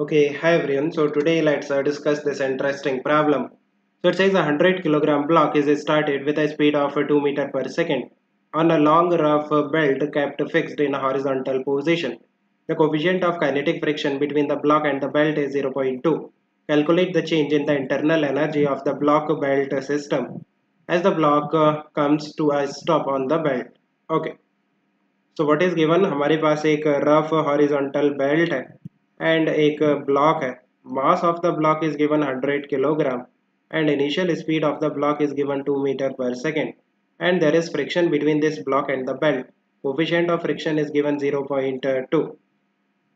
Okay, hi everyone. So today let's discuss this interesting problem. So it says a 100 kilogram block is started with a speed of 2 meter per second on a long rough belt kept fixed in a horizontal position. The coefficient of kinetic friction between the block and the belt is 0.2. Calculate the change in the internal energy of the block belt system as the block comes to a stop on the belt. Okay. So what is given हमारे पास एक rough horizontal belt है and एक block है mass of the block is given 100 kilogram and initial speed of the block is given 2 metre per second and there is friction between this block and the belt coefficient of friction is given 0.2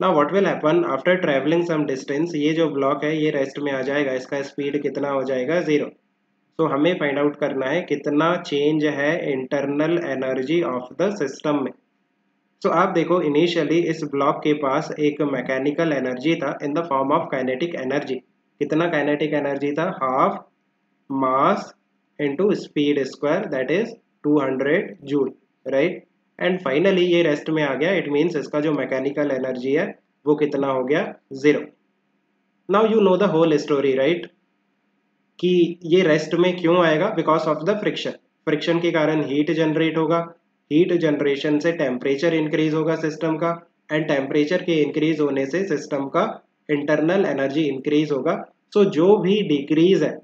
now what will happen after travelling some distance ये जो block है ये rest में आ जाएगा इसका speed कितना हो जाएगा 0 तो हमें फाइंड आउट करना है कितना चेंज है internal energy of the system में तो आप देखो इनिशियली इस ब्लॉक के पास एक मैकेनिकल एनर्जी था in the form of kinetic energy कितना काइनेटिक एनर्जी था half mass into speed square that is 200 joule right and finally ये रेस्ट में आ गया इट मींस इसका जो मैकेनिकल एनर्जी है वो कितना हो गया 0 now you know the whole story right कि ये रेस्ट में क्यों आएगा बिकॉज ऑफ द फ्रिक्शन के कारण हीट जनरेट होगा हीट जनरेशन से टेम्परेचर इंक्रीज होगा सिस्टम का एंड टेम्परेचर के इंक्रीज होने से सिस्टम का इंटरनल एनर्जी इंक्रीज होगा सो जो भी डिक्रीज है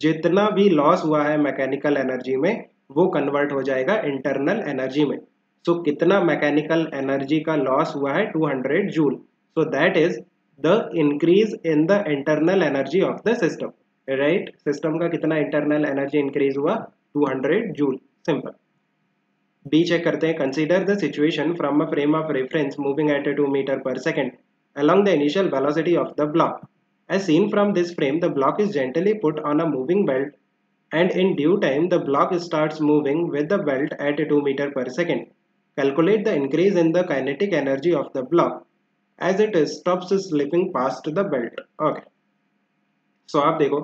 जितना भी लॉस हुआ है मैकेनिकल एनर्जी में वो कन्वर्ट हो जाएगा इंटरनल एनर्जी में सो कितना मैकेनिकल एनर्जी का लॉस हुआ है 200 joule so that is the increase in the internal energy of the system right system का कितना इंटरनल एनर्जी इंक्रीज हुआ 200 जूल सिंपल बी चेक करते हैं consider the situation from a frame of reference moving at 2 metre per second along the initial velocity of the block. As seen from this frame, the block is gently put on a moving belt and in due time the block starts moving with the belt at 2 meter per second. Calculate the increase in the kinetic energy of the block as it stops slipping past the belt. Okay. So आप देखो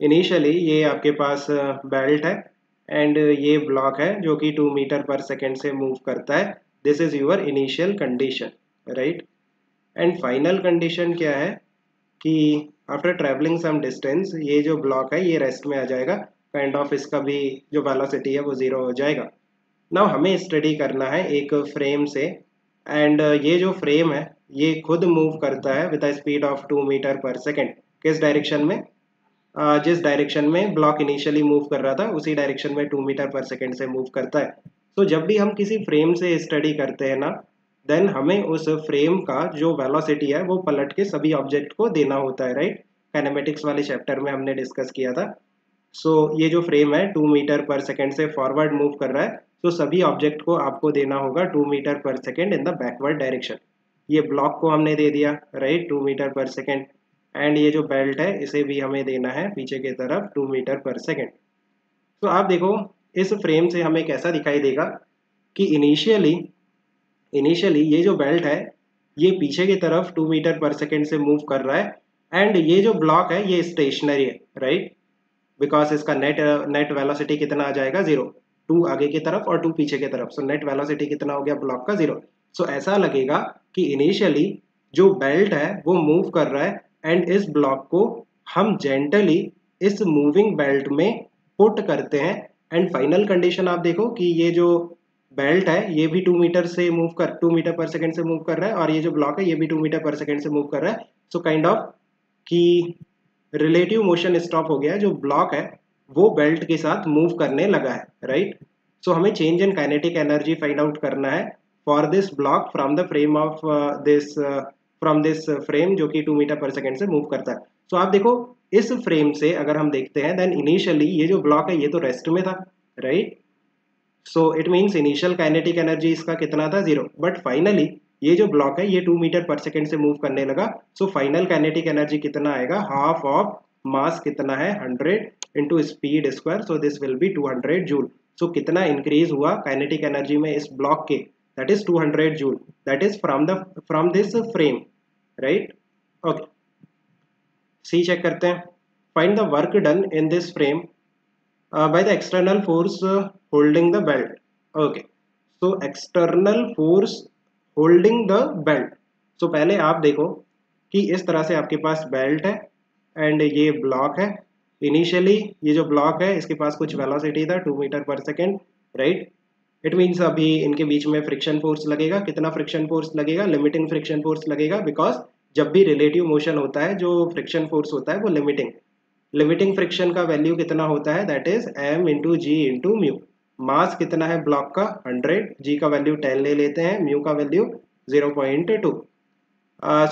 initially ये आपके पास belt है and ये block है जो कि 2 metre per second से मूव करता है this is your initial condition right and final condition क्या है कि आफ्टर ट्रैवलिंग सम डिस्टेंस ये जो ब्लॉक है ये रेस्ट में आ जाएगा काइंड ऑफ इसका भी जो वेलोसिटी है वो 0 हो जाएगा नाउ हमें स्टडी करना है एक फ्रेम से एंड ये जो फ्रेम है ये खुद मूव करता है with a speed of 2 metre per second किस डायरेक्शन में जिस डायरेक्शन में ब्लॉक इनिशियली मूव कर रहा था उसी डायरेक्शन में 2 मीटर पर सेकेंड से मूव करता है तो जब भी हम किसी फ्रेम से स्टडी करते हैं ना देन हमें उस फ्रेम का जो वेलोसिटी है वो पलट के सभी ऑब्जेक्ट को देना होता है राइट काइनेमेटिक्स वाले चैप्टर में हमने डिस्कस किया था सो ये जो फ्रेम है 2 मीटर पर सेकेंड से फॉरवर्ड मूव कर रहा है तो सभी ऑब्जेक्ट को आपको देना होगा 2 metre per second in the backward direction ये ब्लॉक को हमने दे दिया right 2 metre per second and ये जो बेल्ट है इसे भी हमें देना है पीछे की तरफ 2 मीटर पर सेकेंड तो आप देखो इस फ्रेम से हमें कैसा दिखाई देगा कि इनिशियली ये जो बेल्ट है ये पीछे की तरफ 2 मीटर पर सेकेंड से मूव कर रहा है एंड ये जो ब्लॉक है ये स्टेशनरी है राइट बिकॉज इसका नेट वेलोसिटी कितना आ जाएगा 0 2 आगे की तरफ और 2 पीछे की तरफ सो नेट वेलोसिटी कितना हो गया ब्लॉक का 0 सो ऐसा लगेगा कि इनिशियली जो बेल्ट है वो मूव कर रहा है एंड इस ब्लॉक को हम जेंटली इस मूविंग बेल्ट में पुट करते हैं एंड फाइनल कंडीशन आप देखो कि ये जो बेल्ट है ये भी 2 मीटर से मूव कर 2 मीटर पर सेकेंड से मूव कर रहा है और ये जो ब्लॉक है ये भी 2 मीटर पर सेकेंड से मूव कर रहा है सो काइंड ऑफ कि रिलेटिव मोशन स्टॉप हो गया है जो ब्लॉक है वो बेल्ट के साथ मूव करने लगा है राइट सो हमें change in kinetic energy find out करना है for this block from the frame of this frame जो कि 2 मीटर पर सेकेंड से मूव करता है सो आप देखो इस फ्रेम से अगर हम देखते हैं देन इनिशियली ये जो ब्लॉक है ये तो रेस्ट में था right so it means initial kinetic energy इसका कितना था 0 बट फाइनली ये जो ब्लॉक है ये 2 मीटर पर सेकेंड से मूव करने लगा सो फाइनल काइनेटिक एनर्जी कितना आएगा हाफ ऑफ मास कितना है 100 into speed square so this will B 200 joule so कितना इंक्रीज हुआ काइनेटिक एनर्जी में इस ब्लॉक के that is 200 joule that is from this frame right okay C check करते हैं find the work done in this frame by the external force holding the belt okay so external force holding the belt so पहले आप देखो कि इस तरह से आपके पास बेल्ट है एंड ये ब्लॉक है। इनिशियली ये जो ब्लॉक है इसके पास कुछ वेलोसिटी था 2 metre per second, right. It means अभी इनके बीच में फ्रिक्शन फोर्स लगेगा। कितना फ्रिक्शन फोर्स लगेगा? लिमिटिंग फ्रिक्शन फोर्स लगेगा, बिकॉज जब भी रिलेटिव मोशन होता है जो फ्रिक्शन फोर्स होता है वो लिमिटिंग फ्रिक्शन का वैल्यू कितना होता है? That is m into g into mu. Mass कितना है ब्लॉक का? 100, जी का वैल्यू 10 ले लेते हैं, म्यू का value 0.2।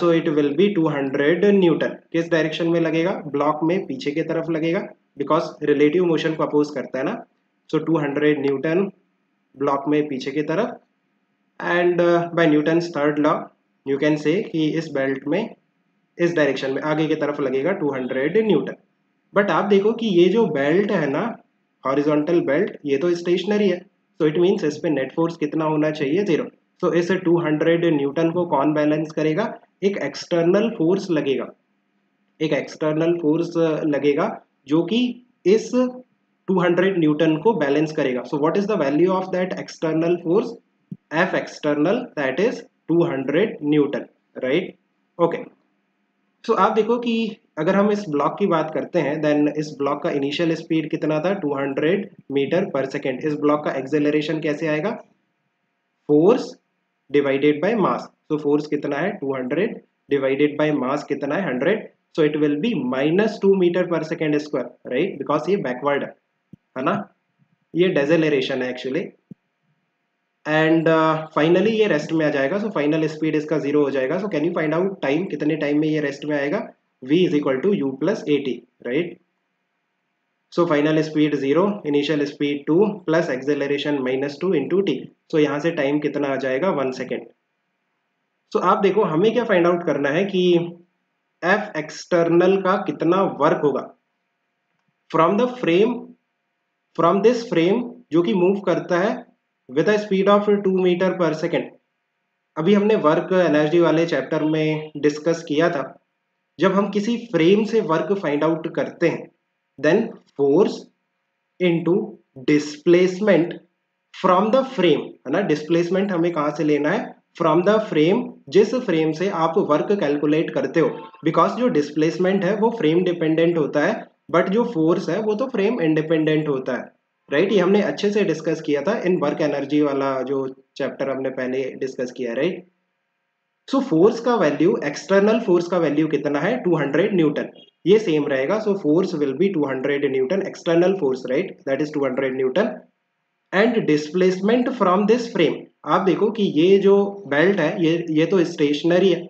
So it will B 200 Newton. किस डायरेक्शन में लगेगा? ब्लॉक में पीछे की तरफ लगेगा, बिकॉज रिलेटिव मोशन को अपोज करता है ना। सो 200 न्यूटन ब्लॉक में पीछे की तरफ। And by Newton's third law you can say कि इस बेल्ट में इस डायरेक्शन में आगे की तरफ लगेगा 200 न्यूटन। बट आप देखो कि ये जो बेल्ट है ना, हॉरिजॉन्टल बेल्ट, ये तो स्टेशनरी है। सो इट मीन्स इस पे नेट फोर्स कितना होना चाहिए? 0। सो इस 200 न्यूटन को कौन बैलेंस करेगा? एक एक्सटर्नल फोर्स लगेगा, एक एक्सटर्नल फोर्स लगेगा जो कि इस 200 न्यूटन को बैलेंस करेगा। So what is the value of that external force? F external, that is 200 newton, right. Okay, so आप देखो कि अगर हम इस ब्लॉक की बात करते हैं, देन इस ब्लॉक का इनिशियल स्पीड कितना था? 200 मीटर पर सेकेंड। इस ब्लॉक का एक्सेलरेशन कैसे आएगा? Force divided by mass. So force कितना है? 200 डिवाइडेड बाय मास कितना है? 100। So it will be -2 metre per second square, right, because ये बैकवर्ड है ना, ये डेसेलरेशन है एक्चुअली। एंड फाइनली ये रेस्ट में आ जाएगा। सो फाइनल स्पीड इसका 0 हो जाएगा। So can you find out time, कितने टाइम में ये रेस्ट में आएगा? v is equal to u plus a t, right. So final speed 0, initial speed 2 plus acceleration -2 into t. So यहाँ से टाइम कितना आ जाएगा? 1 सेकेंड। सो आप देखो हमें क्या फाइंड आउट करना है कि एफ एक्सटर्नल का कितना वर्क होगा from the frame, from this frame जो कि मूव करता है with a speed of 2 metre per second. अभी हमने वर्क एनर्जी वाले चैप्टर में डिस्कस किया था, जब हम किसी फ्रेम से वर्क फाइंड आउट करते हैं then force into displacement from the frame, है ना। डिस्प्लेसमेंट हमें कहां से लेना है? फ्रॉम द फ्रेम, जिस फ्रेम से आप वर्क कैलकुलेट करते हो, बिकॉज जो डिस्प्लेसमेंट है वो फ्रेम डिपेंडेंट होता है, बट जो फोर्स है वो तो फ्रेम इंडिपेंडेंट होता है, राइट। ये हमने अच्छे से डिस्कस किया था इन वर्क एनर्जी वाला जो चैप्टर हमने पहले डिस्कस किया, राइट। सो फोर्स का वैल्यू, एक्सटर्नल फोर्स का वैल्यू कितना है? 200 न्यूटन। ये सेम रहेगा। So force will be 200 Newton, external force, right, that is 200 Newton. And displacement from this frame, आप देखो कि ये जो बेल्ट है ये तो स्टेशनरी है,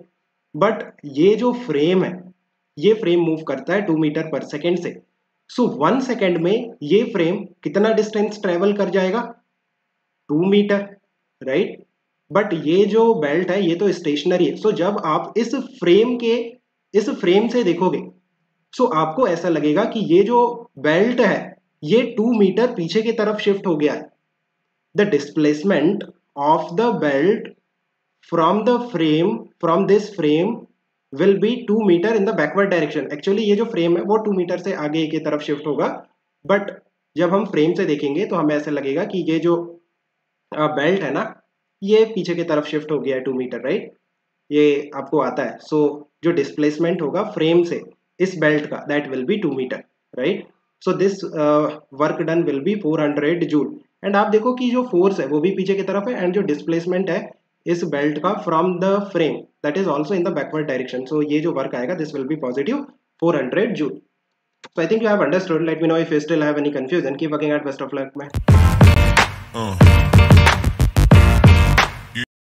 बट ये जो फ्रेम है ये फ्रेम मूव करता है 2 मीटर पर सेकेंड से। सो 1 सेकेंड में ये फ्रेम कितना डिस्टेंस ट्रेवल कर जाएगा? 2 मीटर, राइट। बट ये जो बेल्ट है ये तो स्टेशनरी है। सो जब आप इस फ्रेम से देखोगे, सो आपको ऐसा लगेगा कि ये जो बेल्ट है ये 2 मीटर पीछे की तरफ शिफ्ट हो गया है। The displacement of the belt from the frame, from this frame will be 2 metre in the backward direction. Actually ये जो फ्रेम है वो 2 मीटर से आगे की तरफ शिफ्ट होगा, बट जब हम फ्रेम से देखेंगे तो हमें ऐसा लगेगा कि ये जो बेल्ट है ना ये पीछे की तरफ शिफ्ट हो गया है 2 मीटर, राइट। ये आपको आता है। सो जो डिस्प्लेसमेंट होगा फ्रेम से इस बेल्ट का, that will be 2 metre, right. So this work done will be 400 joule. And आप देखो कि जो फोर्स है वो भी पीछे की तरफ है, एंड जो डिस्प्लेसमेंट है इस बेल्ट का from the frame, that is also in the backward direction. So ये जो वर्क आएगा this will be positive 400 joule. So I think you have understood. Let me know if you still have any confusion. Keep working at, best of luck, man.